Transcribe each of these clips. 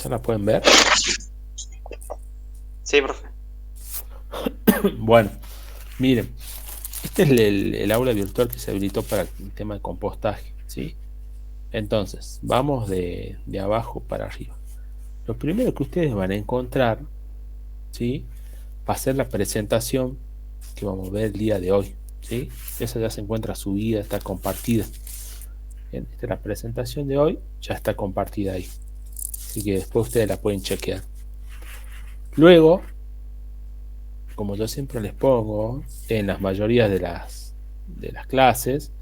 ¿Ya la pueden ver? Sí, profe. Bueno, miren, este es el aula virtual que se habilitó para el tema de compostaje, ¿sí? Entonces, vamos de abajo para arriba. Lo primero que ustedes van a encontrar, ¿sí? Va a ser la presentación que vamos a ver el día de hoy, ¿sí? Esa ya se encuentra subida, está compartida. Bien, esta es la presentación de hoy, ya está compartida ahí. Así que después ustedes la pueden chequear. Luego, como yo siempre les pongo en las mayorías de las clases,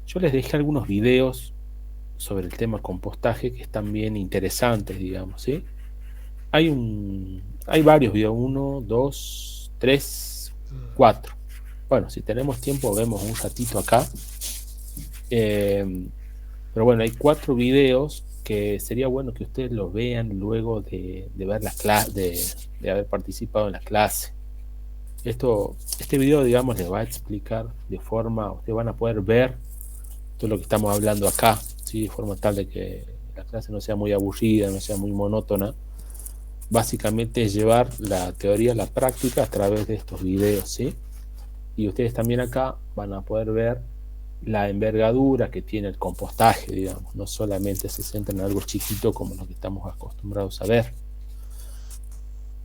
yo les dejé algunos videos sobre el tema compostaje que están bien interesantes, digamos, ¿sí? Hay varios videos, uno, dos, tres, cuatro. Bueno, si tenemos tiempo vemos un ratito acá. Pero bueno, hay 4 videos que sería bueno que ustedes los vean luego de ver la clase, de haber participado en la clase. Este video, digamos, les va a explicar de forma, ustedes van a poder ver todo lo que estamos hablando acá, ¿sí? De forma tal de que la clase no sea muy aburrida, no sea muy monótona. Básicamente es llevar la teoría a la práctica a través de estos videos, ¿sí? Y ustedes también acá van a poder ver la envergadura que tiene el compostaje, digamos, no solamente se centra en algo chiquito como lo que estamos acostumbrados a ver.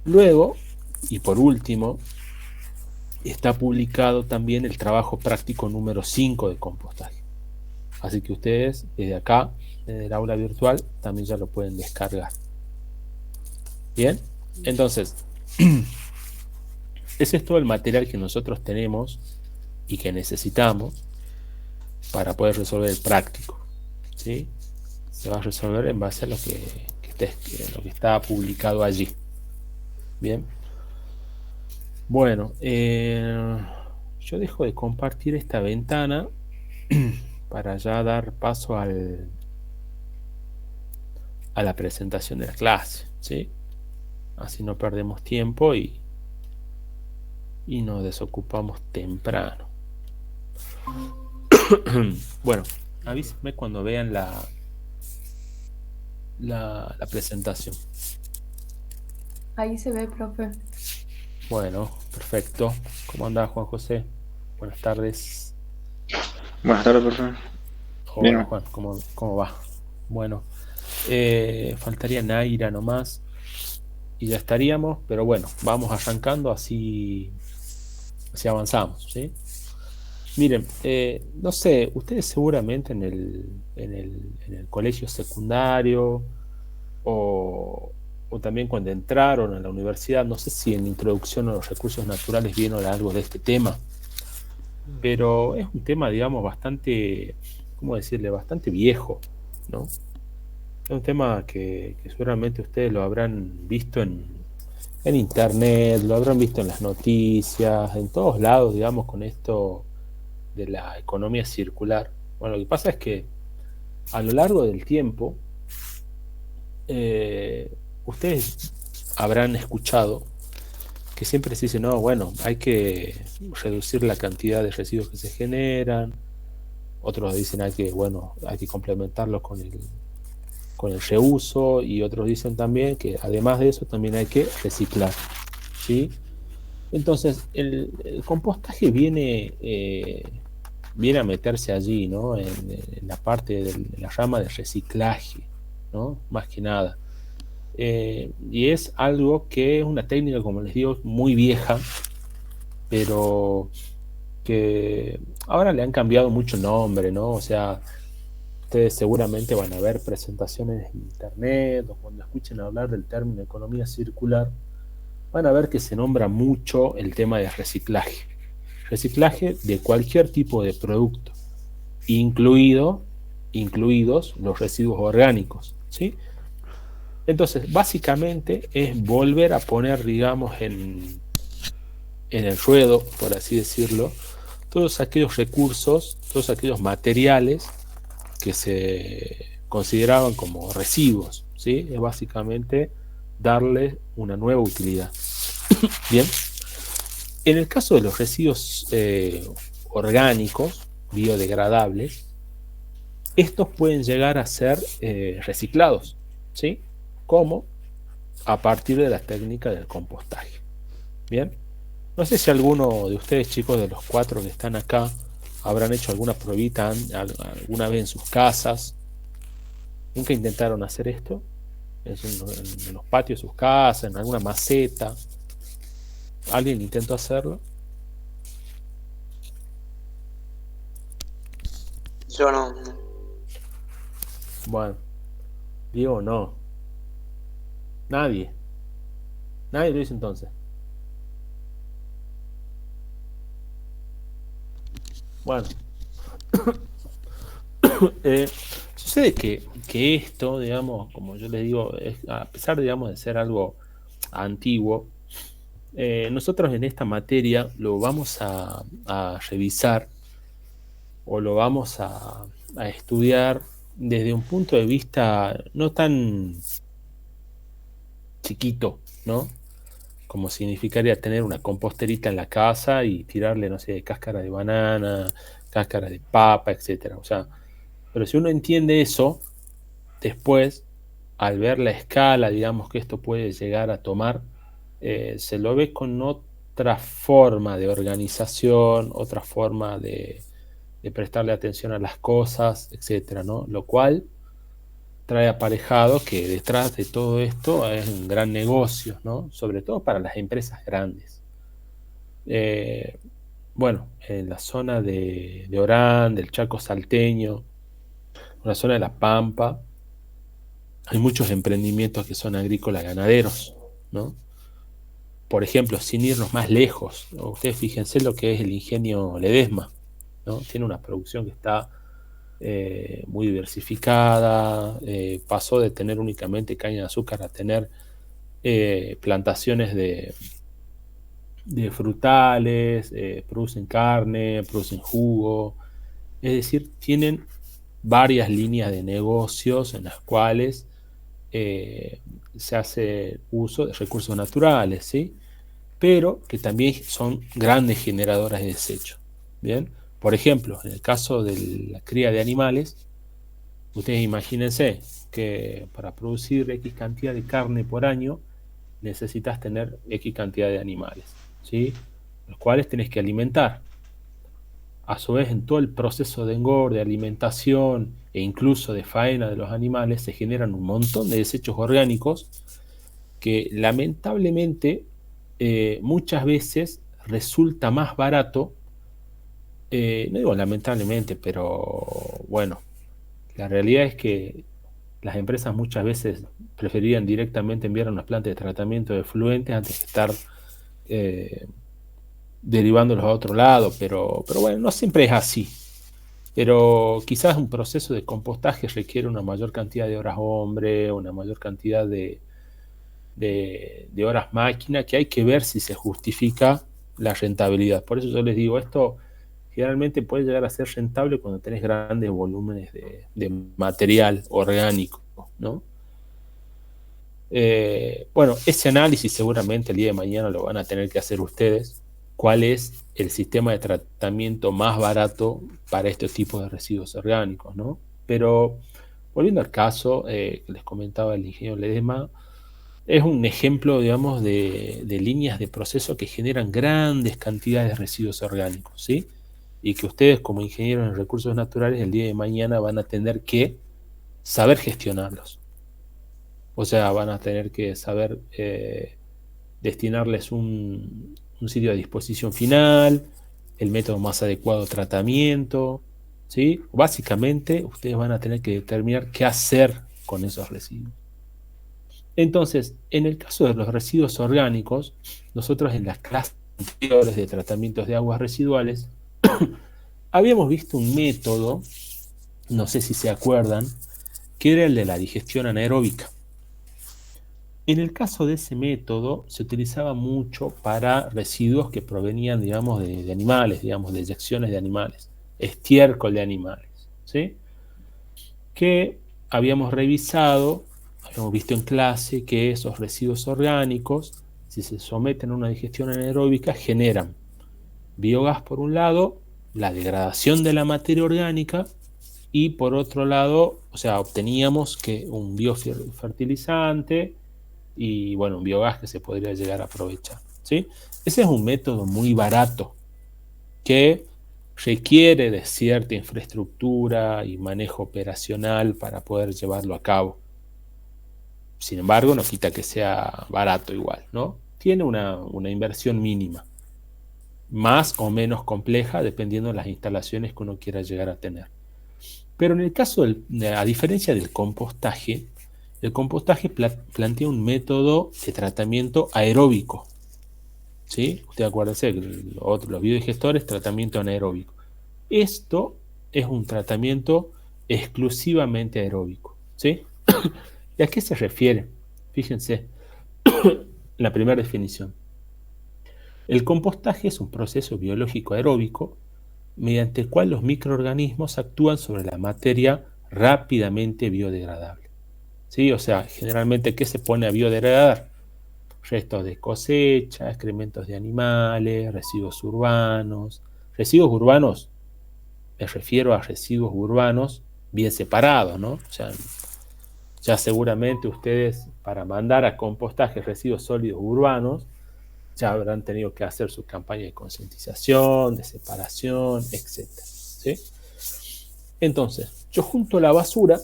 Luego, y por último, está publicado también el trabajo práctico número 5 de compostaje. Así que ustedes desde acá, desde el aula virtual, también ya lo pueden descargar. Bien, entonces, ese es todo el material que nosotros tenemos y que necesitamos para poder resolver el práctico, ¿sí? Se va a resolver en base a lo que está publicado allí. Bien. Bueno, yo dejo de compartir esta ventana para ya dar paso a la presentación de la clase, ¿sí? Así no perdemos tiempo y nos desocupamos temprano. Bueno, avísenme cuando vean la presentación. Ahí se ve, profe. Bueno, perfecto. ¿Cómo anda, Juan José? Buenas tardes. Buenas tardes, profe. Hola, Bien. Juan, ¿cómo va? Bueno, faltaría Naira nomás y ya estaríamos, pero bueno, vamos arrancando así avanzamos, ¿sí? Miren, no sé, ustedes seguramente en el colegio secundario o también cuando entraron a la universidad, no sé si en introducción a los recursos naturales vieron algo de este tema, pero es un tema, digamos, bastante, ¿cómo decirle?, bastante viejo, ¿no? Es un tema que seguramente ustedes lo habrán visto en internet, lo habrán visto en las noticias, en todos lados, digamos, con esto de la economía circular. Bueno, lo que pasa es que a lo largo del tiempo, ustedes habrán escuchado que siempre se dice, no, bueno, hay que reducir la cantidad de residuos que se generan. Otros dicen hay que complementarlo con el reuso, y otros dicen también que además de eso también hay que reciclar, ¿sí? Entonces el compostaje viene a meterse allí, ¿no? En la parte de la rama de reciclaje, ¿no? Más que nada. Y es algo que es una técnica, como les digo, muy vieja, pero que ahora le han cambiado mucho el nombre, ¿no? O sea, ustedes seguramente van a ver presentaciones en internet o cuando escuchen hablar del término economía circular, van a ver que se nombra mucho el tema de reciclaje. Reciclaje de cualquier tipo de producto, incluidos los residuos orgánicos, ¿sí? Entonces, básicamente es volver a poner, digamos, en el ruedo, por así decirlo, todos aquellos recursos, todos aquellos materiales que se consideraban como residuos, ¿sí? Es básicamente darle una nueva utilidad. Bien, en el caso de los residuos orgánicos, biodegradables, estos pueden llegar a ser reciclados, ¿sí? ¿Cómo? a partir de la técnica del compostaje. Bien, no sé si alguno de ustedes, chicos, de los 4 que están acá, habrán hecho alguna pruebita alguna vez en sus casas. ¿Nunca intentaron hacer esto? En los patios de sus casas, en alguna maceta. ¿Alguien intentó hacerlo? Yo no. Bueno, digo no. Nadie lo hizo entonces. Bueno, sucede que esto, digamos, como yo les digo, a pesar, digamos, de ser algo antiguo, nosotros en esta materia lo vamos a revisar o lo vamos a estudiar desde un punto de vista no tan chiquito, ¿no? Como significaría tener una composterita en la casa y tirarle, no sé, cáscara de banana, cáscara de papa, etcétera. O sea, pero si uno entiende eso, después, al ver la escala, digamos, que esto puede llegar a tomar, se lo ve con otra forma de organización, otra forma de prestarle atención a las cosas, etcétera, ¿no? Lo cual trae aparejado que detrás de todo esto es un gran negocio, ¿no? Sobre todo para las empresas grandes. Bueno, en la zona de Orán, del Chaco salteño, en la zona de La Pampa, hay muchos emprendimientos que son agrícolas ganaderos, ¿no? Por ejemplo, sin irnos más lejos, ¿no? Ustedes fíjense lo que es el ingenio Ledesma, ¿no? Tiene una producción que está muy diversificada, pasó de tener únicamente caña de azúcar a tener plantaciones de frutales, producen carne, producen jugo, es decir, tienen varias líneas de negocios en las cuales se hace uso de recursos naturales, ¿sí? Pero que también son grandes generadoras de desecho. Bien, por ejemplo, en el caso de la cría de animales, ustedes imagínense que para producir X cantidad de carne por año necesitas tener X cantidad de animales, ¿sí? Los cuales tenés que alimentar. A su vez, en todo el proceso de engorde, de alimentación e incluso de faena de los animales, se generan un montón de desechos orgánicos que lamentablemente muchas veces resulta más barato, no digo lamentablemente, pero bueno, la realidad es que las empresas muchas veces preferían directamente enviar a una planta de tratamiento de efluentes antes que estar derivándolos a otro lado, pero bueno, no siempre es así. Pero quizás un proceso de compostaje requiere una mayor cantidad de horas hombre, una mayor cantidad de horas máquina, que hay que ver si se justifica la rentabilidad. Por eso yo les digo, esto generalmente puede llegar a ser rentable cuando tenés grandes volúmenes de material orgánico, ¿no? Bueno, ese análisis seguramente el día de mañana lo van a tener que hacer ustedes. ¿Cuál es el sistema de tratamiento más barato para estos tipos de residuos orgánicos, ¿no? Pero volviendo al caso que les comentaba el ingeniero Ledesma, es un ejemplo, digamos, de líneas de proceso que generan grandes cantidades de residuos orgánicos, ¿sí? Y que ustedes como ingenieros en recursos naturales el día de mañana van a tener que saber gestionarlos. O sea, van a tener que saber destinarles un sitio a disposición final, el método más adecuado de tratamiento, ¿sí? Básicamente, ustedes van a tener que determinar qué hacer con esos residuos. Entonces, en el caso de los residuos orgánicos, nosotros en las clases anteriores de tratamientos de aguas residuales habíamos visto un método, no sé si se acuerdan, que era el de la digestión anaeróbica. En el caso de ese método se utilizaba mucho para residuos que provenían, digamos, de animales, digamos, de eyecciones de animales, estiércol de animales, ¿sí? Que habíamos revisado, habíamos visto en clase que esos residuos orgánicos, si se someten a una digestión anaeróbica, generan biogás por un lado, la degradación de la materia orgánica, y por otro lado, o sea, obteníamos que un biofertilizante y bueno, un biogás que se podría llegar a aprovechar, ¿sí? Ese es un método muy barato que requiere de cierta infraestructura y manejo operacional para poder llevarlo a cabo. Sin embargo, no quita que sea barato igual, ¿no? Tiene una inversión mínima, más o menos compleja dependiendo de las instalaciones que uno quiera llegar a tener. Pero en el caso, a diferencia del compostaje, el compostaje plantea un método de tratamiento aeróbico, ¿sí? Usted acuérdese que los biodigestores, tratamiento anaeróbico. Esto es un tratamiento exclusivamente aeróbico, ¿sí? ¿Y a qué se refiere? Fíjense, la primera definición. El compostaje es un proceso biológico aeróbico mediante el cual los microorganismos actúan sobre la materia rápidamente biodegradable, ¿sí? O sea, generalmente, ¿qué se pone a biodegradar? Restos de cosecha, excrementos de animales, residuos urbanos. Residuos urbanos, me refiero a residuos urbanos bien separados, ¿no? O sea, ya seguramente ustedes, para mandar a compostaje residuos sólidos urbanos, ya habrán tenido que hacer su campaña de concientización, de separación, etc. ¿Sí? Entonces, yo junto la basura,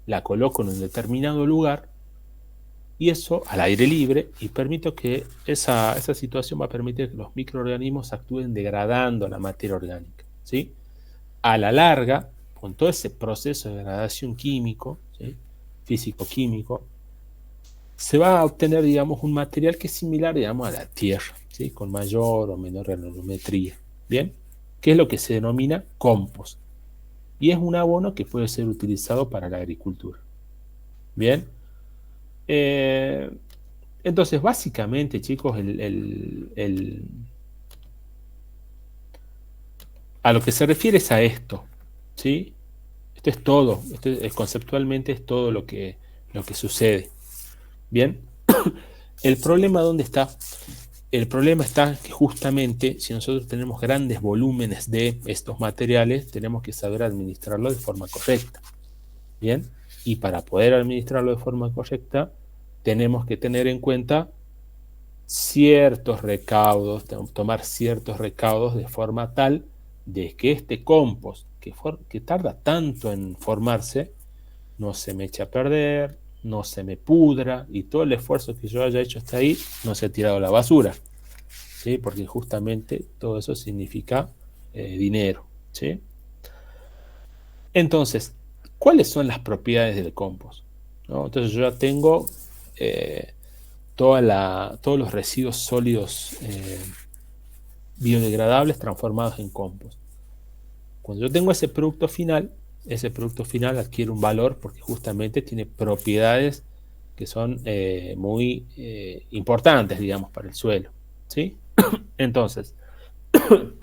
la coloco en un determinado lugar, y eso al aire libre, y permito que esa situación va a permitir que los microorganismos actúen degradando la materia orgánica, ¿sí? A la larga, con todo ese proceso de degradación químico, ¿sí? Físico-químico, se va a obtener, digamos, un material que es similar, digamos, a la tierra, ¿sí? Con mayor o menor granulometría, ¿bien? Que es lo que se denomina compost. Y es un abono que puede ser utilizado para la agricultura. ¿Bien? Entonces, básicamente, chicos, a lo que se refiere es a esto, ¿sí? Esto es todo, conceptualmente es todo lo que sucede. ¿Bien? ¿El problema dónde está? El problema está que justamente si nosotros tenemos grandes volúmenes de estos materiales, tenemos que saber administrarlo de forma correcta. ¿Bien? Y para poder administrarlo de forma correcta, tenemos que tener en cuenta ciertos recaudos, tomar ciertos recaudos de forma tal de que este compost, que tarda tanto en formarse, no se me eche a perder, no se me pudra, y todo el esfuerzo que yo haya hecho hasta ahí no se ha tirado a la basura, ¿sí? Porque justamente todo eso significa dinero, ¿sí? Entonces, ¿cuáles son las propiedades del compost? ¿No? Entonces yo ya tengo todos los residuos sólidos biodegradables transformados en compost. Cuando yo tengo ese producto final adquiere un valor porque justamente tiene propiedades que son muy importantes, digamos, para el suelo, ¿sí? Entonces,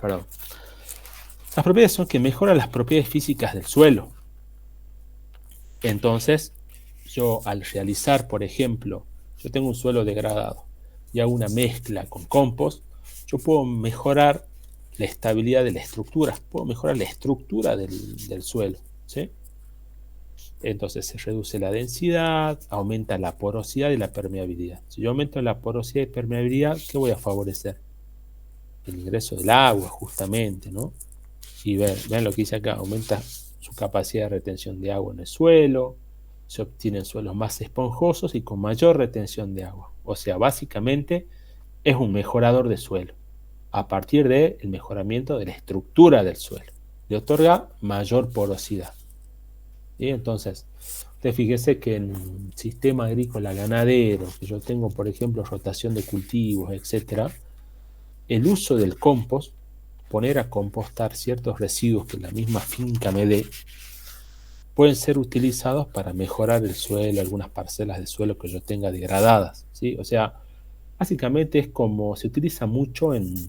perdón. Las propiedades son que mejoran las propiedades físicas del suelo. Entonces, yo al realizar, por ejemplo, yo tengo un suelo degradado y hago una mezcla con compost, yo puedo mejorar la estabilidad de la estructura, puedo mejorar la estructura del suelo, ¿sí? Entonces se reduce la densidad, aumenta la porosidad y la permeabilidad. Si yo aumento la porosidad y permeabilidad, ¿qué voy a favorecer? El ingreso del agua, justamente, ¿no? Y vean lo que dice acá, aumenta su capacidad de retención de agua en el suelo, se obtienen suelos más esponjosos y con mayor retención de agua. O sea, básicamente es un mejorador de suelo, a partir del mejoramiento de la estructura del suelo. Le otorga mayor porosidad. ¿Sí? Entonces, usted fíjese que en un sistema agrícola ganadero, que yo tengo, por ejemplo, rotación de cultivos, etc., el uso del compost, poner a compostar ciertos residuos que la misma finca me dé, pueden ser utilizados para mejorar el suelo, algunas parcelas de suelo que yo tenga degradadas, ¿sí? O sea, básicamente es como se utiliza mucho en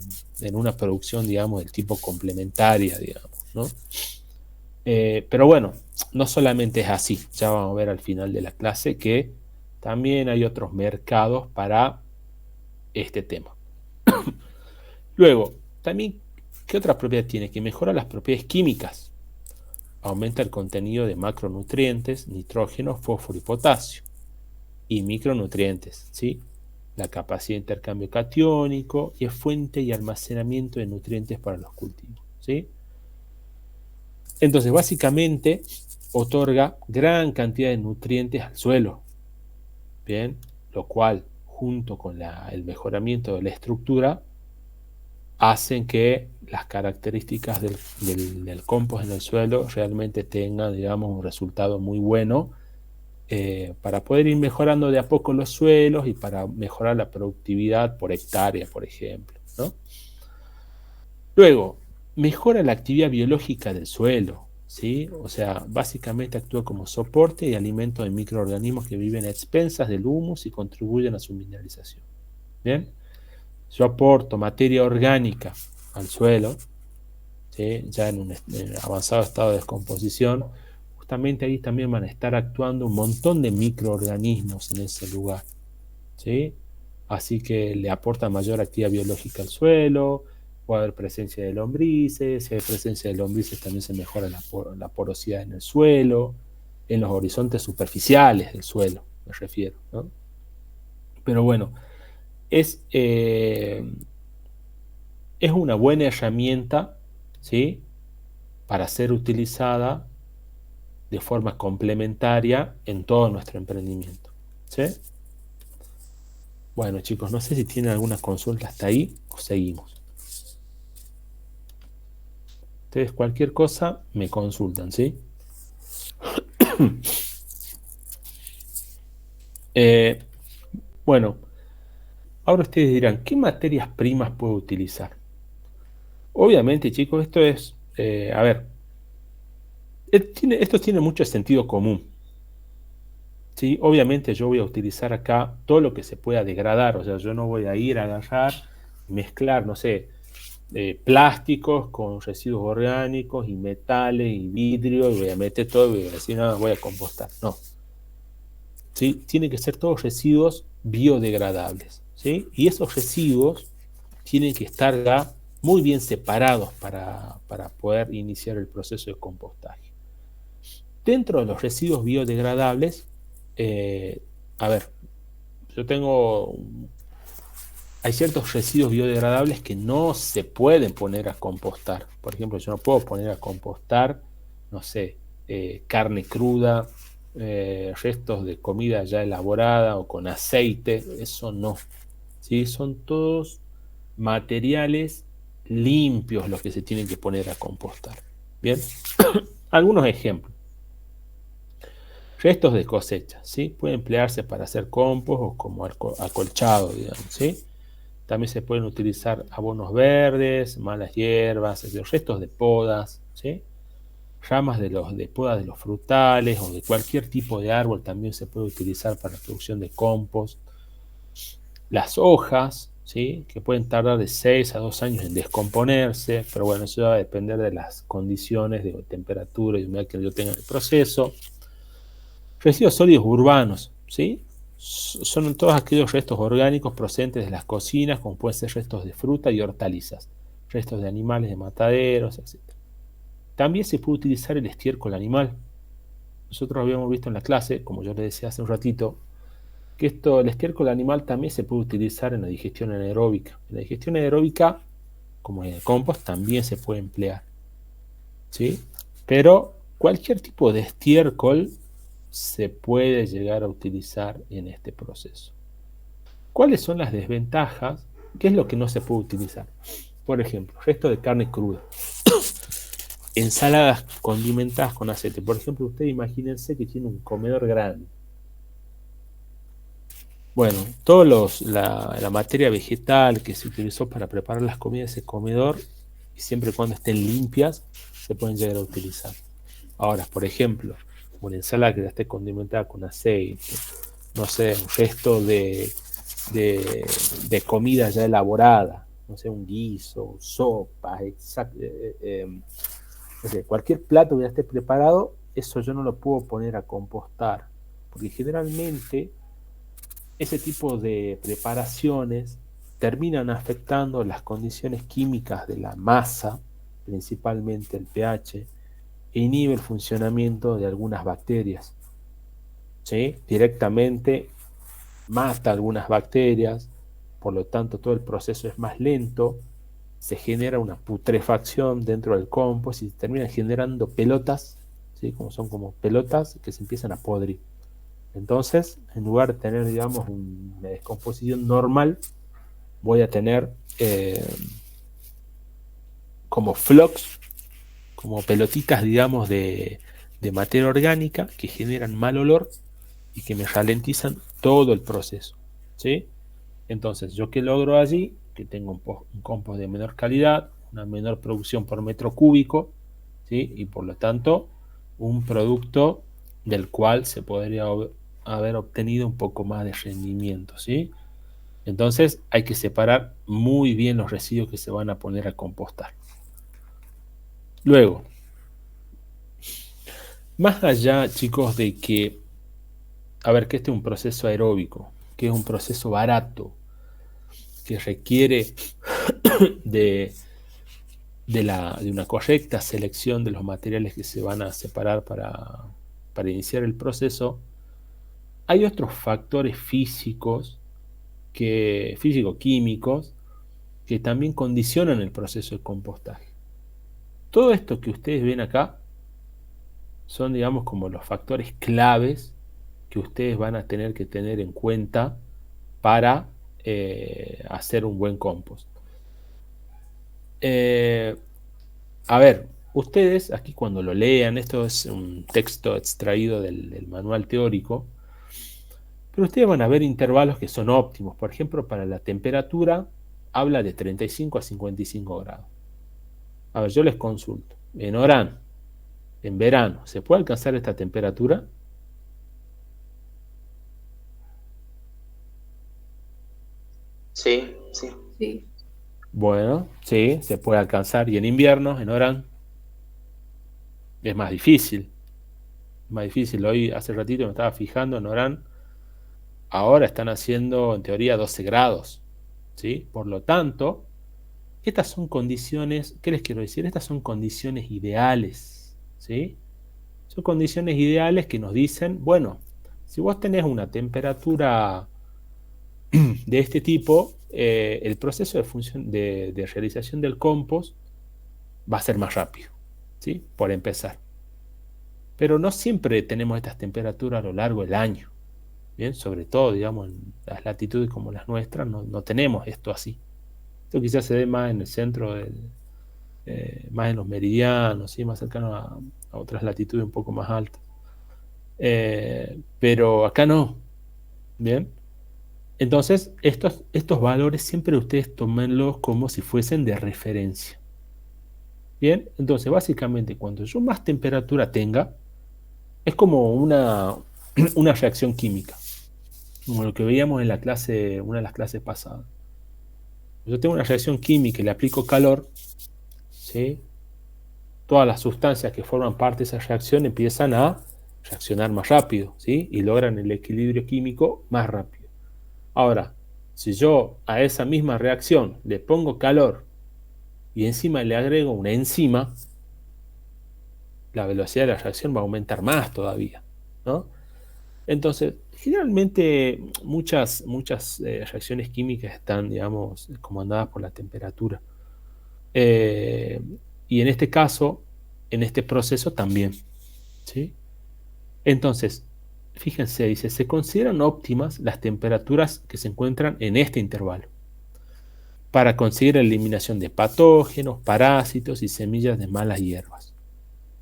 una producción, digamos, del tipo complementaria, digamos, ¿no? Pero bueno, no solamente es así, ya vamos a ver al final de la clase que también hay otros mercados para este tema. Luego, también, ¿qué otra propiedad tiene? Que mejora las propiedades químicas. Aumenta el contenido de macronutrientes, nitrógeno, fósforo y potasio. y micronutrientes, ¿sí? La capacidad de intercambio catiónico y es fuente y almacenamiento de nutrientes para los cultivos, ¿sí? Entonces, básicamente, otorga gran cantidad de nutrientes al suelo, ¿bien? Lo cual, junto con el mejoramiento de la estructura, hacen que las características del compost en el suelo realmente tengan, digamos, un resultado muy bueno para poder ir mejorando de a poco los suelos y para mejorar la productividad por hectárea, por ejemplo, ¿no? Luego, mejora la actividad biológica del suelo, ¿sí? O sea, básicamente actúa como soporte y alimento de microorganismos que viven a expensas del humus y contribuyen a su mineralización. ¿Bien? Yo aporto materia orgánica al suelo, ¿sí? Ya en un avanzado estado de descomposición, justamente ahí también van a estar actuando un montón de microorganismos en ese lugar, ¿sí? Así que le aporta mayor actividad biológica al suelo, puede haber presencia de lombrices, si hay presencia de lombrices también se mejora la porosidad en el suelo, en los horizontes superficiales del suelo, me refiero, ¿no? Pero bueno, es una buena herramienta, ¿sí? Para ser utilizada de forma complementaria en todo nuestro emprendimiento, ¿sí? Bueno, chicos, no sé si tienen alguna consulta hasta ahí o seguimos. Ustedes cualquier cosa me consultan, ¿sí? Bueno, ahora ustedes dirán, ¿qué materias primas puedo utilizar? Obviamente, chicos, esto es, a ver, esto tiene mucho sentido común, ¿sí? Obviamente yo voy a utilizar acá todo lo que se pueda degradar, o sea, yo no voy a ir a agarrar, mezclar, no sé, plásticos con residuos orgánicos y metales y vidrio, y voy a meter todo y voy a decir, no, voy a compostar, no. ¿Sí? Tienen que ser todos residuos biodegradables, ¿sí? Y esos residuos tienen que estar ya muy bien separados para poder iniciar el proceso de compostaje. Dentro de los residuos biodegradables, a ver, hay ciertos residuos biodegradables que no se pueden poner a compostar. Por ejemplo, yo no puedo poner a compostar, no sé, carne cruda, restos de comida ya elaborada o con aceite, eso no. ¿Sí? Son todos materiales limpios los que se tienen que poner a compostar. Bien, algunos ejemplos. Restos de cosecha, ¿sí? Puede emplearse para hacer compost o como acolchado, digamos, ¿sí? También se pueden utilizar abonos verdes, malas hierbas, restos de podas, ¿sí? Ramas de podas de los frutales o de cualquier tipo de árbol también se puede utilizar para la producción de compost. Las hojas, ¿sí? Que pueden tardar de 6 a 2 años en descomponerse, pero bueno, eso va a depender de las condiciones de temperatura y humedad que yo tenga en el proceso. Residuos sólidos urbanos, ¿sí? Son todos aquellos restos orgánicos procedentes de las cocinas, como pueden ser restos de fruta y hortalizas, restos de animales de mataderos, etc. También se puede utilizar el estiércol animal. Nosotros habíamos visto en la clase, como yo les decía hace un ratito, que el estiércol animal también se puede utilizar en la digestión anaeróbica. En la digestión anaeróbica, como en el compost, también se puede emplear, ¿sí? Pero cualquier tipo de estiércol se puede llegar a utilizar en este proceso. ¿Cuáles son las desventajas? ¿Qué es lo que no se puede utilizar? Por ejemplo, resto de carne cruda. Ensaladas condimentadas con aceite. Por ejemplo, ustedes imagínense que tiene un comedor grande. Bueno, toda la materia vegetal que se utilizó para preparar las comidas de ese comedor, y siempre y cuando estén limpias, se pueden llegar a utilizar. Ahora, por ejemplo, una ensalada que ya esté condimentada con aceite, no sé, un resto de comida ya elaborada, no sé, un guiso, sopa, no sé, cualquier plato que ya esté preparado, eso yo no lo puedo poner a compostar, porque generalmente ese tipo de preparaciones terminan afectando las condiciones químicas de la masa, principalmente el pH, e inhibe el funcionamiento de algunas bacterias, ¿sí? Directamente mata algunas bacterias, por lo tanto todo el proceso es más lento, se genera una putrefacción dentro del compost y se terminan generando pelotas, ¿sí? Como son como pelotas que se empiezan a podrir. Entonces, en lugar de tener, digamos, una descomposición normal, voy a tener como flocks, como pelotitas, digamos, de materia orgánica que generan mal olor y que me ralentizan todo el proceso, ¿sí? Entonces, ¿yo qué logro allí? Que tengo un compost de menor calidad, una menor producción por metro cúbico, ¿sí? Y por lo tanto, un producto del cual se podría haber obtenido un poco más de rendimiento, ¿sí? Entonces, hay que separar muy bien los residuos que se van a poner a compostar. Luego, más allá, chicos, de que, a ver, que este es un proceso aeróbico, que es un proceso barato, que requiere de una correcta selección de los materiales que se van a separar para iniciar el proceso, hay otros factores físico-químicos, que también condicionan el proceso de compostaje. Todo esto que ustedes ven acá son, digamos, como los factores claves que ustedes van a tener que tener en cuenta para hacer un buen compost. A ver, ustedes aquí cuando lo lean, esto es un texto extraído del manual teórico, pero ustedes van a ver intervalos que son óptimos. Por ejemplo, para la temperatura habla de 35 a 55 grados. A ver, yo les consulto. En Orán, en verano, ¿se puede alcanzar esta temperatura? Sí, sí. Sí. Bueno, sí, se puede alcanzar. Y en invierno, en Orán, es más difícil. Más difícil. Hoy, hace ratito me estaba fijando en Orán. Ahora están haciendo, en teoría, 12 grados. ¿Sí? Por lo tanto, estas son condiciones, ¿qué les quiero decir? Estas son condiciones ideales. ¿Sí? Son condiciones ideales que nos dicen, bueno, si vos tenés una temperatura de este tipo, el proceso de realización del compost va a ser más rápido, ¿sí? Por empezar. Pero no siempre tenemos estas temperaturas a lo largo del año, ¿bien? Sobre todo, digamos, en las latitudes como las nuestras, no tenemos esto así. Esto quizás se dé más en el centro, más en los meridianos, ¿sí? Más cercano a otras latitudes un poco más altas. Pero acá no, ¿bien? Entonces, estos valores siempre ustedes tómenlos como si fuesen de referencia. Bien, entonces básicamente cuando yo más temperatura tenga, es como una reacción química, como lo que veíamos en la clase, una de las clases pasadas. Yo tengo una reacción química y le aplico calor, ¿sí? Todas las sustancias que forman parte de esa reacción empiezan a reaccionar más rápido, ¿sí? Y logran el equilibrio químico más rápido. Ahora, si yo a esa misma reacción le pongo calor y encima le agrego una enzima, la velocidad de la reacción va a aumentar más todavía, ¿no? Entonces, generalmente muchas reacciones químicas están, digamos, comandadas por la temperatura. Eh, y en este caso, en este proceso también, ¿sí? Entonces, fíjense, dice, se consideran óptimas las temperaturas que se encuentran en este intervalo para conseguir la eliminación de patógenos, parásitos y semillas de malas hierbas.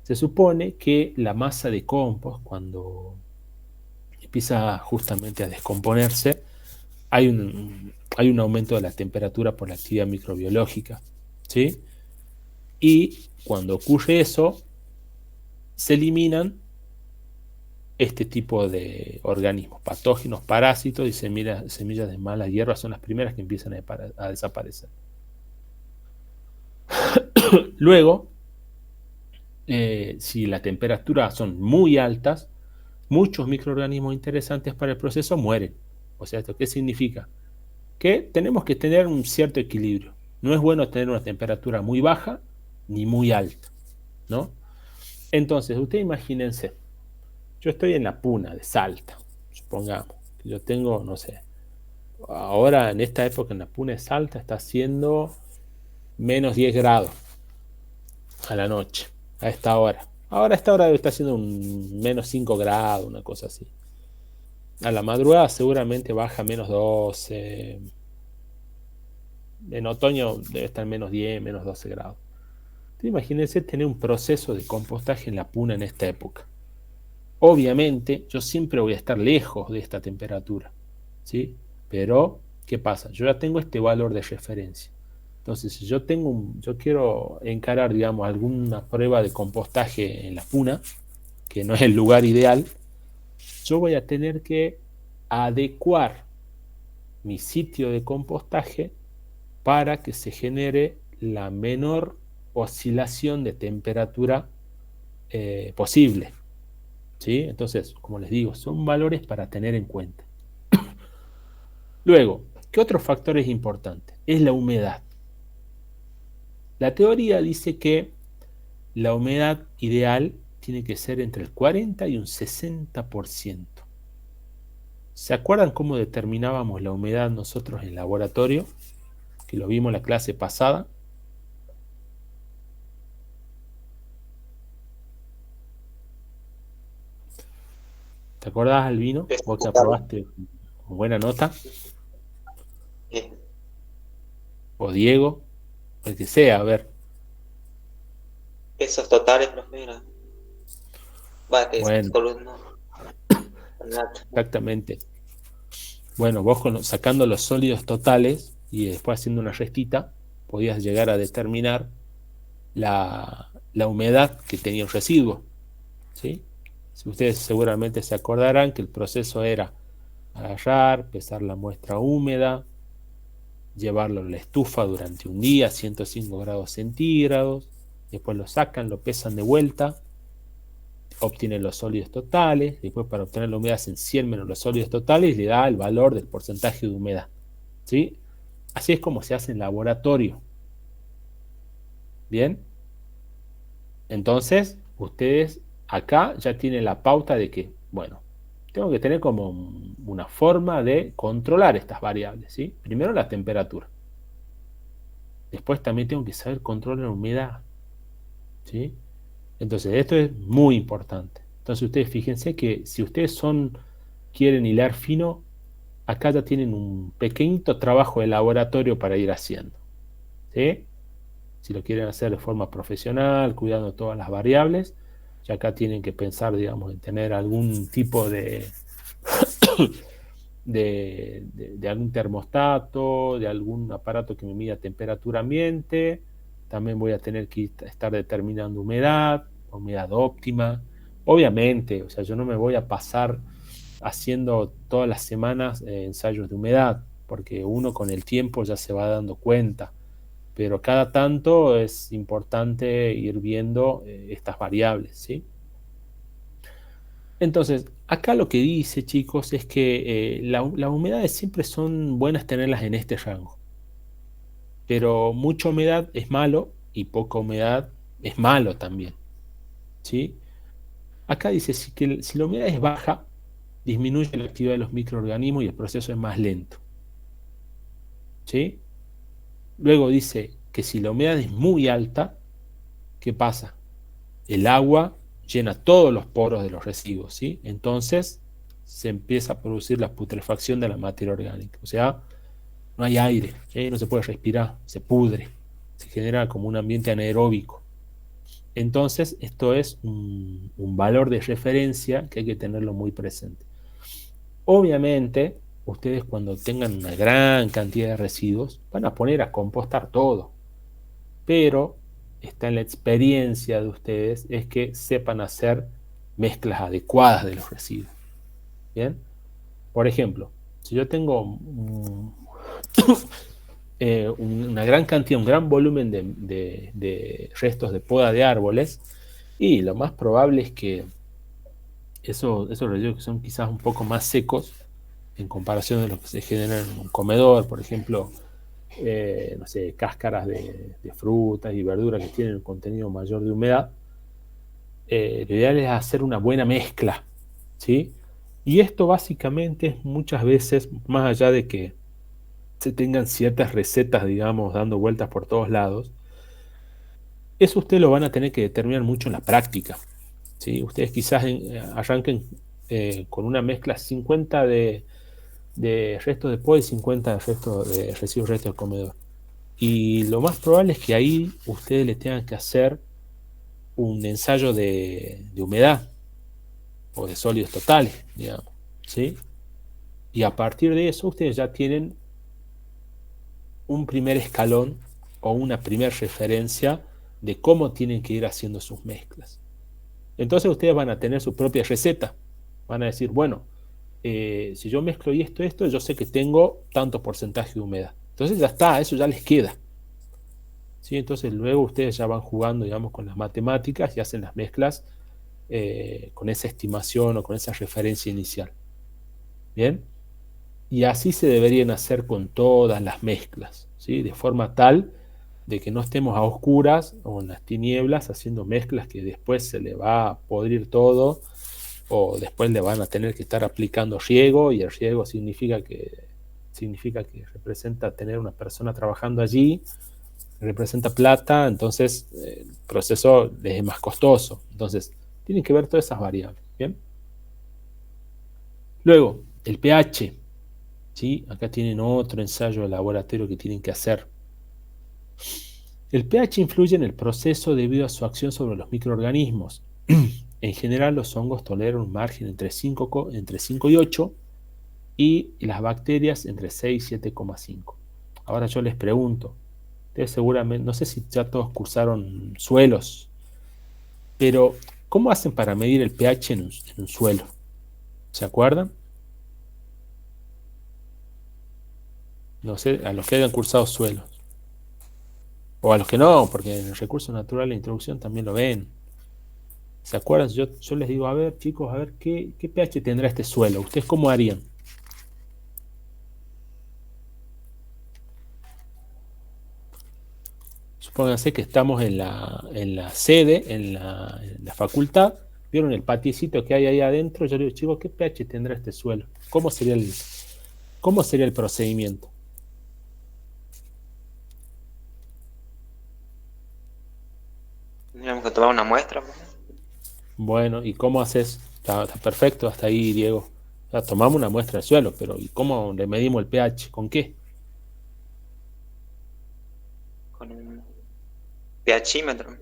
Se supone que la masa de compost, cuando empieza justamente a descomponerse, hay un aumento de la temperatura por la actividad microbiológica, ¿sí? Y cuando ocurre eso, se eliminan este tipo de organismos, patógenos, parásitos y semillas de malas hierbas son las primeras que empiezan a desaparecer. Luego, si las temperaturas son muy altas, muchos microorganismos interesantes para el proceso mueren. O sea, ¿esto qué significa? Que tenemos que tener un cierto equilibrio. No es bueno tener una temperatura muy baja ni muy alta, ¿no? Entonces, ustedes imagínense, yo estoy en la puna de Salta, supongamos, yo tengo, no sé, ahora en esta época en la Puna de Salta está haciendo menos 10 grados a la noche, a esta hora. Ahora a esta hora está haciendo un menos 5 grados, una cosa así. A la madrugada seguramente baja menos 12. En otoño debe estar menos 10, menos 12 grados. Entonces, imagínense tener un proceso de compostaje en la Puna en esta época. Obviamente, yo siempre voy a estar lejos de esta temperatura, ¿sí? Pero, ¿qué pasa? Yo ya tengo este valor de referencia. Entonces, si yo yo quiero encarar, digamos, alguna prueba de compostaje en la Puna, que no es el lugar ideal, yo voy a tener que adecuar mi sitio de compostaje para que se genere la menor oscilación de temperatura posible, ¿sí? Entonces, como les digo, son valores para tener en cuenta. Luego, ¿qué otro factor es importante? Es la humedad. La teoría dice que la humedad ideal tiene que ser entre el 40 y un 60%. ¿Se acuerdan cómo determinábamos la humedad nosotros en el laboratorio? Que lo vimos en la clase pasada. ¿Te acordás, Albino? Vos que aprobaste con buena nota. O Diego, el que sea, a ver. Pesos totales, profe. Bueno, exactamente. Bueno, vos sacando los sólidos totales y después haciendo una restita, podías llegar a determinar la humedad que tenía el residuo, ¿sí? Si ustedes seguramente se acordarán que el proceso era agarrar, pesar la muestra húmeda, llevarlo a la estufa durante un día, 105 grados centígrados, después lo sacan, lo pesan de vuelta, obtienen los sólidos totales, después para obtener la humedad hacen 100 menos los sólidos totales y le da el valor del porcentaje de humedad, ¿sí? Así es como se hace en laboratorio. Bien, entonces ustedes acá ya tienen la pauta de que, bueno, tengo que tener como una forma de controlar estas variables, ¿sí? Primero la temperatura. Después también tengo que saber controlar la humedad, ¿sí? Entonces esto es muy importante. Entonces ustedes fíjense que si ustedes quieren hilar fino, acá ya tienen un pequeñito trabajo de laboratorio para ir haciendo, ¿sí? Si lo quieren hacer de forma profesional, cuidando todas las variables, ya acá tienen que pensar, digamos, en tener algún tipo de algún termostato, de algún aparato que me mida temperatura ambiente. También voy a tener que estar determinando humedad óptima. Obviamente, o sea, yo no me voy a pasar haciendo todas las semanas ensayos de humedad, porque uno con el tiempo ya se va dando cuenta, pero cada tanto es importante ir viendo estas variables, ¿sí? Entonces, acá lo que dice, chicos, es que las humedades siempre son buenas tenerlas en este rango, pero mucha humedad es malo y poca humedad es malo también, ¿sí? Acá dice, si la humedad es baja, disminuye la actividad de los microorganismos y el proceso es más lento, ¿sí? Luego dice que si la humedad es muy alta, ¿qué pasa? El agua llena todos los poros de los residuos, ¿sí? Entonces se empieza a producir la putrefacción de la materia orgánica, o sea, no hay aire, ¿sí? No se puede respirar, se pudre, se genera como un ambiente anaeróbico. Entonces esto es un valor de referencia que hay que tenerlo muy presente. Obviamente, ustedes cuando tengan una gran cantidad de residuos van a poner a compostar todo, pero está en la experiencia de ustedes es que sepan hacer mezclas adecuadas de los residuos. Bien, por ejemplo, si yo tengo una gran cantidad, un gran volumen de restos de poda de árboles, y lo más probable es que esos residuos que son quizás un poco más secos en comparación de los que se generan en un comedor, por ejemplo, no sé, cáscaras de frutas y verduras que tienen un contenido mayor de humedad, lo ideal es hacer una buena mezcla, ¿sí? Y esto básicamente es muchas veces, más allá de que se tengan ciertas recetas, digamos, dando vueltas por todos lados, eso ustedes lo van a tener que determinar mucho en la práctica, ¿sí? Ustedes quizás arranquen con una mezcla 50 de restos de pollo y 50 de residuos restos de comedor. Y lo más probable es que ahí ustedes le tengan que hacer un ensayo de humedad o de sólidos totales, digamos, ¿sí? Y a partir de eso ustedes ya tienen un primer escalón o una primera referencia de cómo tienen que ir haciendo sus mezclas. Entonces ustedes van a tener su propia receta. Van a decir, bueno, si yo mezclo esto, yo sé que tengo tanto porcentaje de humedad. Entonces ya está, eso ya les queda. ¿Sí? Entonces luego ustedes ya van jugando, digamos, con las matemáticas y hacen las mezclas con esa estimación o con esa referencia inicial. ¿Bien? Y así se deberían hacer con todas las mezclas, ¿sí? De forma tal de que no estemos a oscuras o en las tinieblas haciendo mezclas que después se le va a podrir todo o después le van a tener que estar aplicando riego, y el riego significa que representa tener una persona trabajando allí, representa plata, entonces el proceso les es más costoso. Entonces tienen que ver todas esas variables. ¿Bien? Luego, el pH. ¿Sí? Acá tienen otro ensayo de laboratorio que tienen que hacer. El pH influye en el proceso debido a su acción sobre los microorganismos. En general, los hongos toleran un margen entre 5 y 8 y las bacterias entre 6 y 7,5. Ahora yo les pregunto, ustedes seguramente, no sé si ya todos cursaron suelos, pero ¿cómo hacen para medir el pH en un suelo? ¿Se acuerdan? No sé, a los que hayan cursado suelos. O a los que no, porque en el recurso natural la introducción también lo ven. ¿Se acuerdan? Yo les digo, a ver, chicos, a ver, ¿qué pH tendrá este suelo? ¿Ustedes cómo harían? Supónganse que estamos en la sede, en la facultad. ¿Vieron el patiecito que hay ahí adentro? Yo les digo, chicos, ¿qué pH tendrá este suelo? ¿Cómo sería el procedimiento? Tendríamos que tomar una muestra. Bueno, ¿y cómo haces? Está perfecto hasta ahí, Diego. Ya tomamos una muestra del suelo, pero ¿y cómo le medimos el pH? ¿Con qué? Con un pHímetro.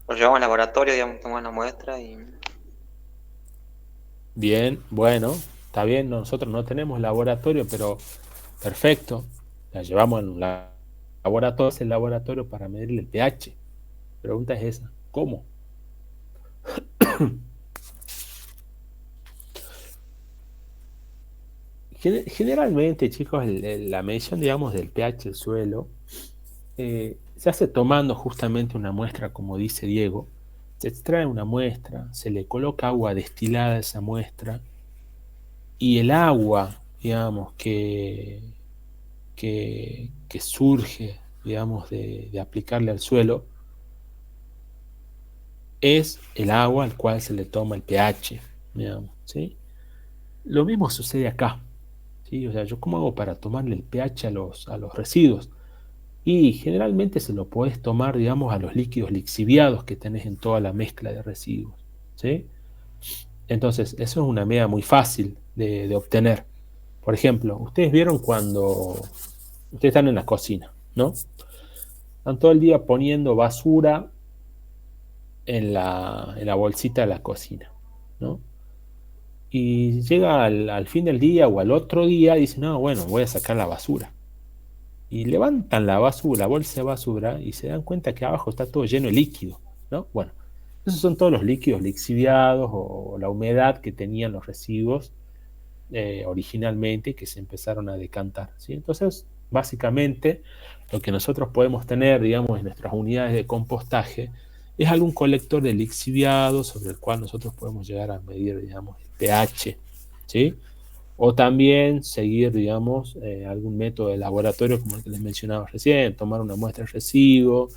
Lo llevamos al laboratorio, digamos, tomamos una muestra y... Bien, bueno, está bien, nosotros no tenemos laboratorio, pero perfecto. La llevamos a un laboratorio, es el laboratorio para medirle el pH. La pregunta es esa, ¿cómo? Generalmente, chicos, la medición, digamos, del pH del suelo se hace tomando justamente una muestra, como dice Diego. Se extrae una muestra, se le coloca agua destilada a esa muestra y el agua, digamos, que surge, digamos, de aplicarle al suelo, es el agua al cual se le toma el pH, digamos, ¿sí? Lo mismo sucede acá, ¿sí? O sea, ¿yo cómo hago para tomarle el pH a los residuos? Y generalmente se lo podés tomar, digamos, a los líquidos lixiviados que tenés en toda la mezcla de residuos, ¿sí? Entonces, eso es una medida muy fácil de obtener. Por ejemplo, ustedes vieron cuando ustedes están en la cocina, ¿no? Están todo el día poniendo basura en la bolsita de la cocina, ¿no? Y llega al fin del día o al otro día y dicen, no, bueno, voy a sacar la basura. Y levantan la basura, la bolsa de basura, y se dan cuenta que abajo está todo lleno de líquido, ¿no? Bueno, esos son todos los líquidos lixiviados o la humedad que tenían los residuos originalmente, que se empezaron a decantar, ¿sí? Entonces, básicamente, lo que nosotros podemos tener, digamos, en nuestras unidades de compostaje es algún colector de lixiviado sobre el cual nosotros podemos llegar a medir, digamos, el pH, ¿sí? O también seguir, digamos, algún método de laboratorio como el que les mencionaba recién, tomar una muestra de residuo,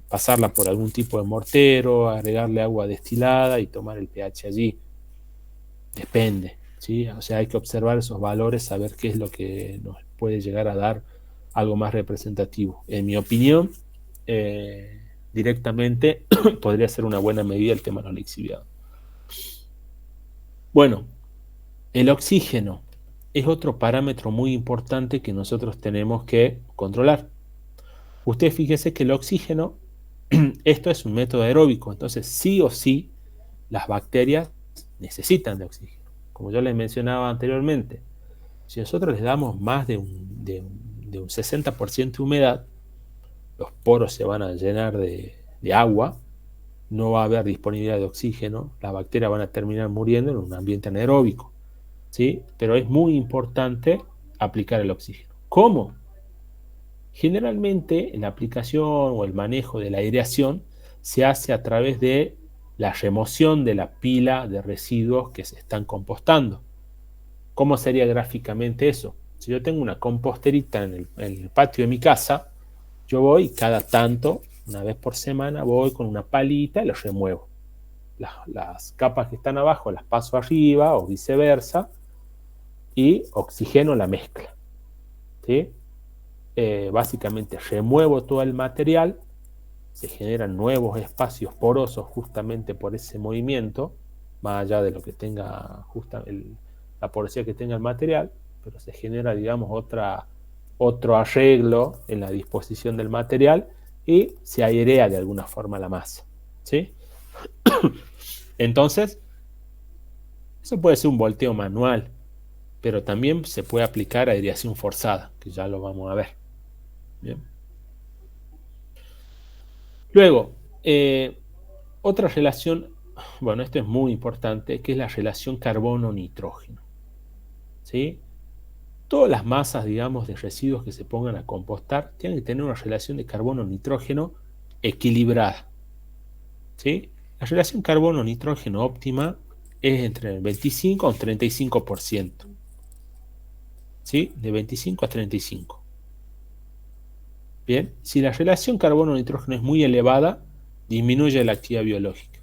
pasarla por algún tipo de mortero, agregarle agua destilada y tomar el pH allí. Depende, ¿sí? O sea, hay que observar esos valores, saber qué es lo que nos puede llegar a dar algo más representativo. En mi opinión, directamente podría ser una buena medida el tema de la lixiviado. Bueno, el oxígeno es otro parámetro muy importante que nosotros tenemos que controlar. Usted fíjese que el oxígeno, esto es un método aeróbico, entonces sí o sí las bacterias necesitan de oxígeno. Como yo les mencionaba anteriormente, si nosotros les damos más de un 60% de humedad, los poros se van a llenar de agua, no va a haber disponibilidad de oxígeno, las bacterias van a terminar muriendo en un ambiente anaeróbico, ¿sí? Pero es muy importante aplicar el oxígeno. ¿Cómo? Generalmente la aplicación o el manejo de la aireación se hace a través de la remoción de la pila de residuos que se están compostando. ¿Cómo sería gráficamente eso? Si yo tengo una composterita en el patio de mi casa, yo voy cada tanto, una vez por semana, voy con una palita y los remuevo. Las capas que están abajo las paso arriba o viceversa y oxigeno la mezcla, ¿sí? Básicamente remuevo todo el material, se generan nuevos espacios porosos justamente por ese movimiento, más allá de lo que tenga la porosidad que tenga el material, pero se genera, digamos, otro arreglo en la disposición del material y se airea de alguna forma la masa, ¿sí? Entonces, eso puede ser un volteo manual, pero también se puede aplicar aireación forzada, que ya lo vamos a ver. Bien. Luego, otra relación, bueno, esto es muy importante, que es la relación carbono-nitrógeno, ¿sí? Todas las masas, digamos, de residuos que se pongan a compostar tienen que tener una relación de carbono-nitrógeno equilibrada, ¿sí? La relación carbono-nitrógeno óptima es entre el 25 a un 35%, ¿sí? De 25 a 35. Bien, si la relación carbono-nitrógeno es muy elevada, disminuye la actividad biológica,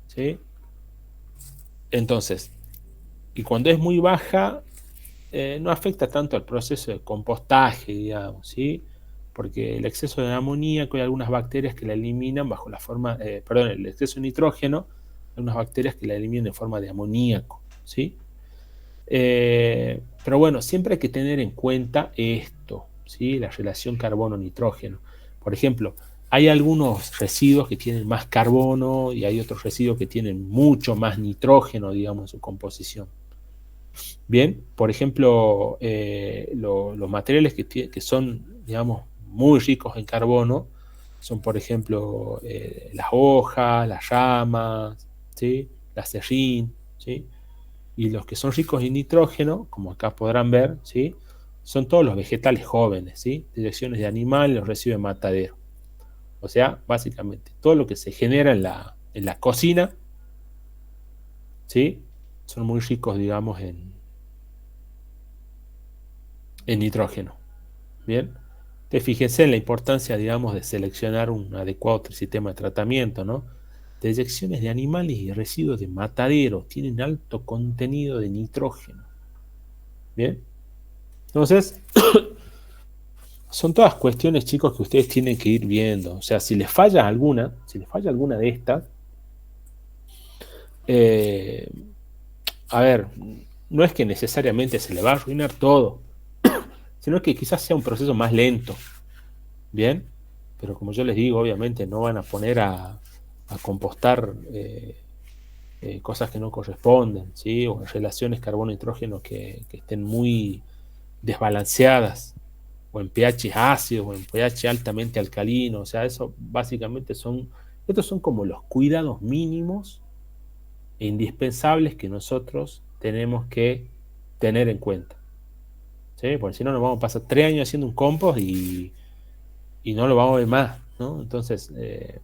¿sí? Entonces, y cuando es muy baja, no afecta tanto al proceso de compostaje, digamos, ¿sí? Porque el exceso de amoníaco hay algunas bacterias que la eliminan bajo la forma, perdón, el exceso de nitrógeno, hay unas bacterias que la eliminan en forma de amoníaco, ¿sí? Pero bueno, siempre hay que tener en cuenta esto, ¿sí? La relación carbono-nitrógeno. Por ejemplo, hay algunos residuos que tienen más carbono y hay otros residuos que tienen mucho más nitrógeno, digamos, en su composición. Bien, por ejemplo, los materiales que son, digamos, muy ricos en carbono son, por ejemplo, las hojas, las ramas, ¿sí? La serrín, ¿sí? Y los que son ricos en nitrógeno, como acá podrán ver, ¿sí? Son todos los vegetales jóvenes, ¿sí? Direcciones de animales, los residuos de matadero. O sea, básicamente, todo lo que se genera en la cocina, ¿sí? Son muy ricos, digamos, en nitrógeno. Bien. Entonces, fíjense en la importancia, digamos, de seleccionar un adecuado sistema de tratamiento, ¿no? Deyecciones de animales y residuos de matadero tienen alto contenido de nitrógeno. Bien. Entonces, son todas cuestiones, chicos, que ustedes tienen que ir viendo. O sea, si les falla alguna de estas, a ver, no es que necesariamente se le va a arruinar todo, sino que quizás sea un proceso más lento. Bien, pero como yo les digo, obviamente no van a poner a compostar cosas que no corresponden, ¿sí? O relaciones carbono-nitrógeno que estén muy desbalanceadas, o en pH ácidos, o en pH altamente alcalino. O sea, eso básicamente estos son como los cuidados mínimos e indispensables que nosotros tenemos que tener en cuenta, ¿sí? Porque si no nos vamos a pasar 3 años haciendo un compost y no lo vamos a ver más, ¿no? Entonces, es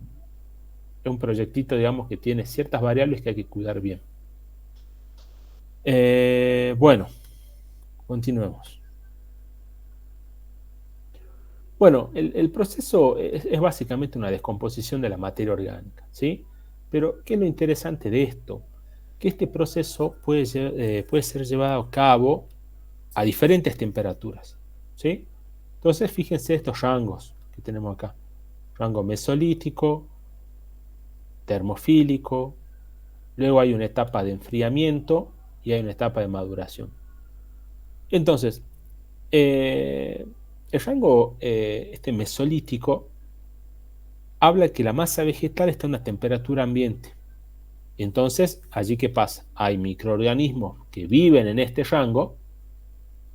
un proyectito, digamos, que tiene ciertas variables que hay que cuidar bien. Bueno, continuemos. Bueno, el proceso es básicamente una descomposición de la materia orgánica, ¿sí? Pero, ¿qué es lo interesante de esto? Que este proceso puede ser llevado a cabo a diferentes temperaturas, ¿sí? Entonces, fíjense estos rangos que tenemos acá. Rango mesolítico, termofílico, luego hay una etapa de enfriamiento y hay una etapa de maduración. Entonces, el rango este mesolítico habla que la masa vegetal está a una temperatura ambiente. Entonces, allí ¿qué pasa? Hay microorganismos que viven en este rango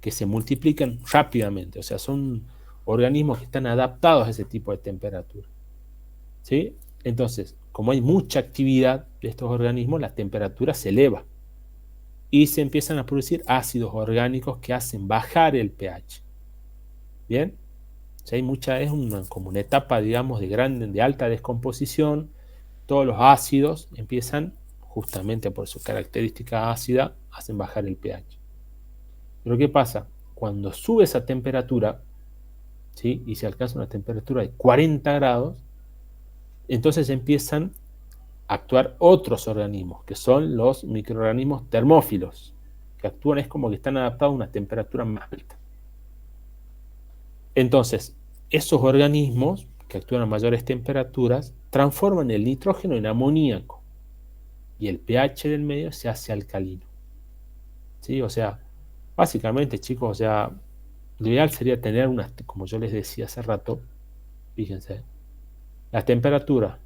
que se multiplican rápidamente, o sea, son organismos que están adaptados a ese tipo de temperatura, ¿sí? Entonces, como hay mucha actividad de estos organismos, la temperatura se eleva y se empiezan a producir ácidos orgánicos que hacen bajar el pH. ¿Bien? O sea, es como una etapa, digamos, de alta descomposición. Todos los ácidos empiezan, justamente por su característica ácida, hacen bajar el pH. Pero ¿qué pasa? Cuando sube esa temperatura, ¿sí? Y se alcanza una temperatura de 40 grados, entonces empiezan a actuar otros organismos, que son los microorganismos termófilos, que actúan es como que están adaptados a una temperatura más alta. Entonces, esos organismos que actúan a mayores temperaturas transforman el nitrógeno en amoníaco y el pH del medio se hace alcalino. ¿Sí? O sea, básicamente, chicos, o sea, lo ideal sería tener como yo les decía hace rato, fíjense, las temperaturas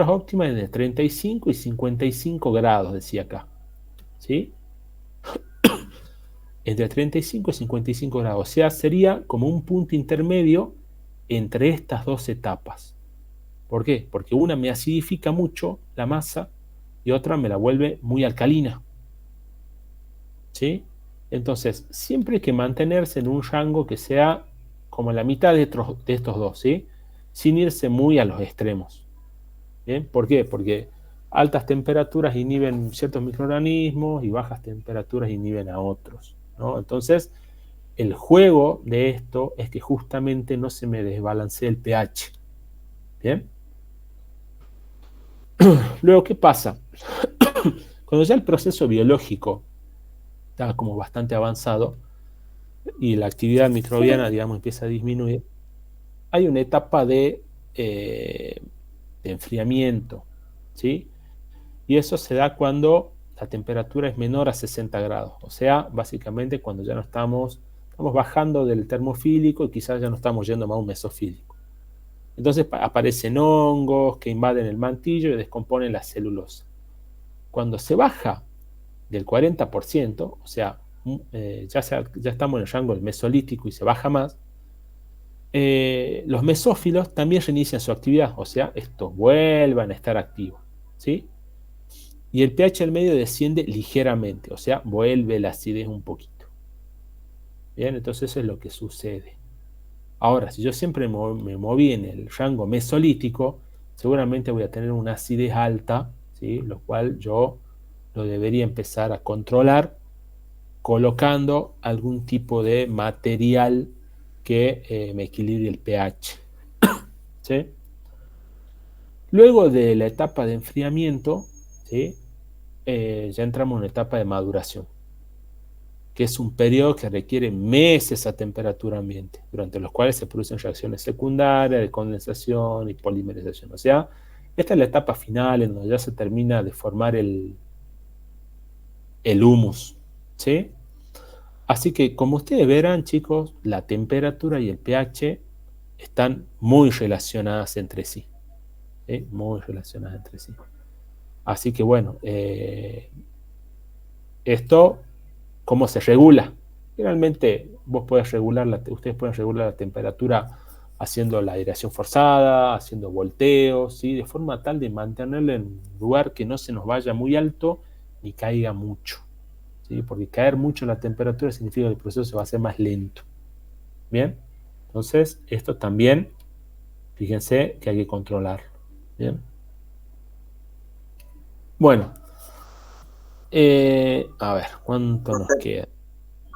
óptimas de 35 y 55 grados, decía acá. ¿Sí? Entre 35 y 55 grados. O sea, sería como un punto intermedio entre estas dos etapas. ¿Por qué? Porque una me acidifica mucho la masa y otra me la vuelve muy alcalina. ¿Sí? Entonces, siempre hay que mantenerse en un rango que sea como la mitad de estos dos, ¿sí? Sin irse muy a los extremos. ¿Bien? ¿Por qué? Porque altas temperaturas inhiben ciertos microorganismos y bajas temperaturas inhiben a otros, ¿no? Entonces, el juego de esto es que justamente no se me desbalancee el pH. ¿Bien? Luego, ¿qué pasa? Cuando ya el proceso biológico está como bastante avanzado y la actividad microbiana, digamos, empieza a disminuir, hay una etapa de enfriamiento, ¿sí? Y eso se da cuando la temperatura es menor a 60 grados. O sea, básicamente cuando ya no estamos bajando del termofílico y quizás ya no estamos yendo más a un mesofílico. Entonces aparecen hongos que invaden el mantillo y descomponen la celulosa. Cuando se baja del 40%, o sea, ya estamos en el rango del mesolítico y se baja más, los mesófilos también reinician su actividad, o sea, estos vuelvan a estar activos, ¿sí? Y el pH del medio desciende ligeramente, o sea, vuelve la acidez un poquito. Bien, entonces eso es lo que sucede. Ahora, si yo siempre me moví en el rango mesolítico, seguramente voy a tener una acidez alta, ¿sí? Lo cual yo lo debería empezar a controlar colocando algún tipo de material que me equilibre el pH. ¿Sí? Luego de la etapa de enfriamiento, ¿sí? Ya entramos en una etapa de maduración, que es un periodo que requiere meses a temperatura ambiente, durante los cuales se producen reacciones secundarias de condensación y polimerización. O sea, esta es la etapa final en donde ya se termina de formar el humus, ¿sí? Así que, como ustedes verán, chicos, la temperatura y el pH están muy relacionadas entre sí, ¿sí? Muy relacionadas entre sí. Así que, bueno, esto, ¿cómo se regula? Generalmente ustedes pueden regular la temperatura haciendo la aireación forzada, haciendo volteos, ¿sí? De forma tal de mantenerla en un lugar que no se nos vaya muy alto ni caiga mucho, ¿sí? Porque caer mucho la temperatura significa que el proceso se va a hacer más lento. Bien, entonces esto también, fíjense que hay que controlarlo. Bien, bueno, a ver, ¿cuánto nos queda?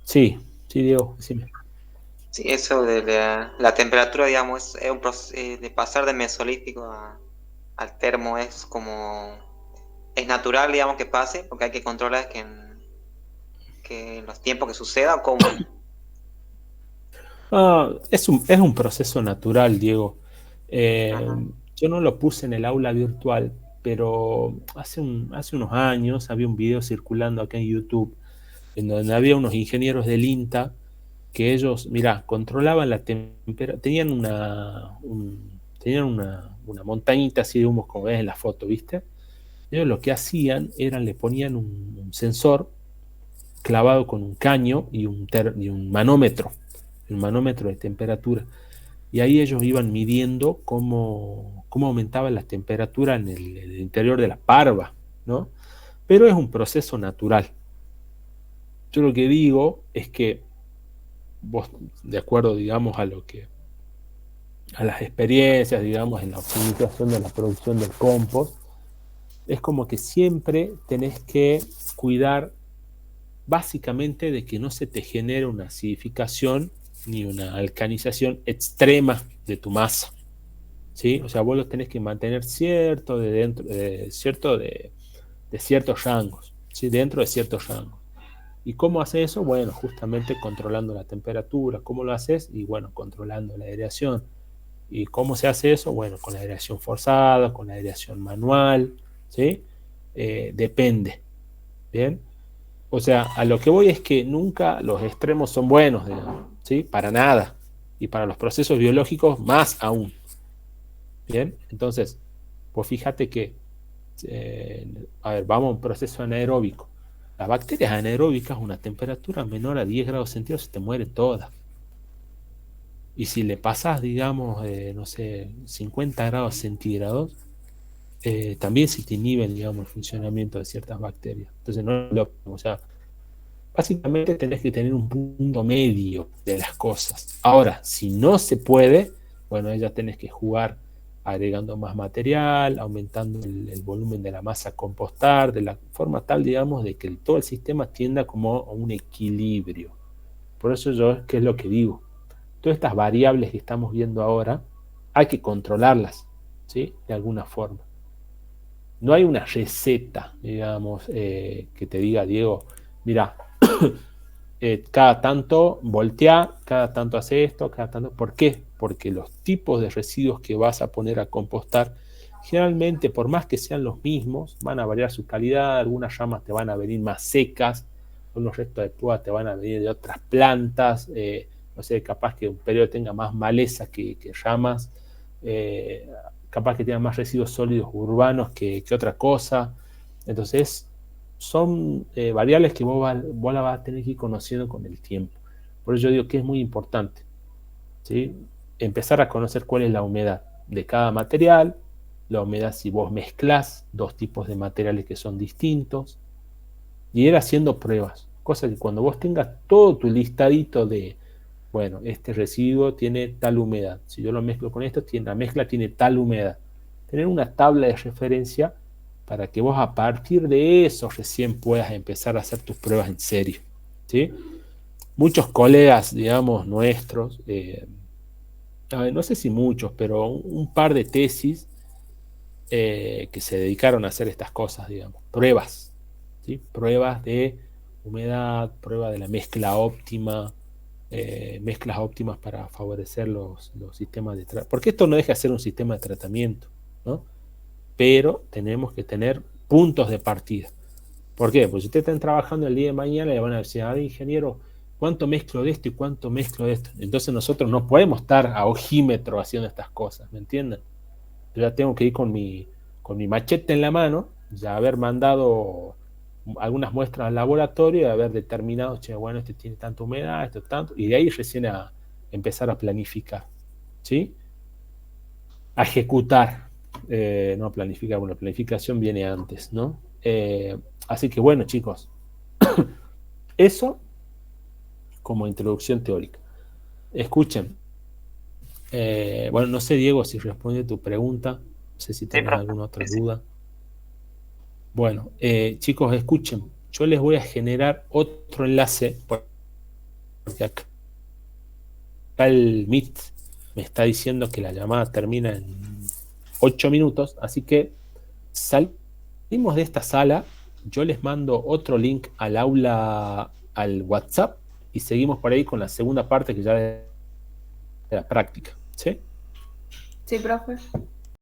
Sí, sí, Diego, decime. Sí, eso de la temperatura, digamos, es un de pasar de mesolítico al termo es como, es natural, digamos, que pase, porque hay que controlar que en los tiempos que suceda, o cómo es. Es un proceso natural, Diego. Eh, Ajá. yo no lo puse en el aula virtual, pero hace unos años había un video circulando acá en YouTube en donde había unos ingenieros del INTA que ellos, mirá, controlaban la temperatura, tenían una montañita así de humos como ves en la foto, ¿viste? Ellos lo que hacían era le ponían un sensor clavado con un caño y un manómetro de temperatura. Y ahí ellos iban midiendo cómo aumentaba la temperatura en el interior de la parva, ¿no? Pero es un proceso natural. Yo lo que digo es que vos, de acuerdo, digamos, a las experiencias, digamos, en la optimización de la producción del compost, es como que siempre tenés que cuidar básicamente de que no se te genere una acidificación ni una alcanización extrema de tu masa, ¿sí? O sea, vos lo tenés que mantener de ciertos rangos, ¿sí? Dentro de ciertos rangos. ¿Y cómo hace eso? Bueno, justamente controlando la temperatura. ¿Cómo lo haces? Y bueno, controlando la aireación. ¿Y cómo se hace eso? Bueno, con la aireación forzada, con la aireación manual, ¿sí? Depende, ¿bien? O sea, a lo que voy es que nunca los extremos son buenos, digamos, ¿sí? Para nada. Y para los procesos biológicos, más aún, ¿bien? Entonces, pues fíjate que, a ver, vamos a un proceso anaeróbico. Las bacterias anaeróbicas, a una temperatura menor a 10 grados centígrados, se te mueren todas. Y si le pasas, digamos, no sé, 50 grados centígrados, también se te inhibe, digamos, el funcionamiento de ciertas bacterias. Entonces, no es lo óptimo. O sea, básicamente tenés que tener un punto medio de las cosas. Ahora, si no se puede, bueno, ya tenés que jugar agregando más material, aumentando el volumen de la masa a compostar, de la forma tal, digamos, de que todo el sistema tienda como a un equilibrio. Por eso yo, ¿qué es lo que digo? Todas estas variables que estamos viendo ahora, hay que controlarlas, ¿sí? De alguna forma. No hay una receta, digamos, que te diga, Diego, mira, cada tanto voltea, cada tanto hace esto, cada tanto. ¿Por qué? Porque los tipos de residuos que vas a poner a compostar, generalmente, por más que sean los mismos, van a variar su calidad. Algunas ramas te van a venir más secas, unos restos de púa te van a venir de otras plantas. No sé, capaz que un periodo tenga más maleza que ramas, capaz que tenga más residuos sólidos urbanos que otra cosa. Entonces, son variables que vos la vas a tener que ir conociendo con el tiempo. Por eso yo digo que es muy importante, ¿sí? Empezar a conocer cuál es la humedad de cada material, la humedad si vos mezclás dos tipos de materiales que son distintos, y ir haciendo pruebas. Cosa que cuando vos tengas todo tu listadito de, bueno, este residuo tiene tal humedad, si yo lo mezclo con esto, la mezcla tiene tal humedad. Tener una tabla de referencia para que vos a partir de eso recién puedas empezar a hacer tus pruebas en serio, ¿sí? Muchos colegas, digamos, nuestros, no sé si muchos, pero un par de tesis que se dedicaron a hacer estas cosas, digamos, pruebas, ¿sí? Pruebas de humedad, prueba de la mezcla óptima, mezclas óptimas para favorecer los sistemas de tratamiento. Porque esto no deja de ser un sistema de tratamiento, ¿no? Pero tenemos que tener puntos de partida. ¿Por qué? Pues si ustedes están trabajando el día de mañana, le van a decir, a ver, ingeniero, ¿cuánto mezclo de esto y cuánto mezclo de esto? Entonces nosotros no podemos estar a ojímetro haciendo estas cosas, ¿me entienden? Yo ya tengo que ir con mi machete en la mano, ya haber mandado algunas muestras al laboratorio y haber determinado, che, bueno, este tiene tanta humedad, esto tanto, y de ahí recién a empezar a planificar, ¿sí? A ejecutar, no planificar, bueno, planificación viene antes, ¿no? Así que bueno, chicos, eso como introducción teórica. Escuchen, bueno, no sé, Diego, si responde a tu pregunta, no sé si Sí, tenés profe. alguna otra Sí, sí. duda. Bueno, chicos, escuchen, yo les voy a generar otro enlace, porque acá acá el Meet me está diciendo que la llamada termina en 8 minutos, así que salimos de esta sala, yo les mando otro link al aula, al WhatsApp, y seguimos por ahí con la segunda parte que ya de la práctica, ¿sí? Sí, profe.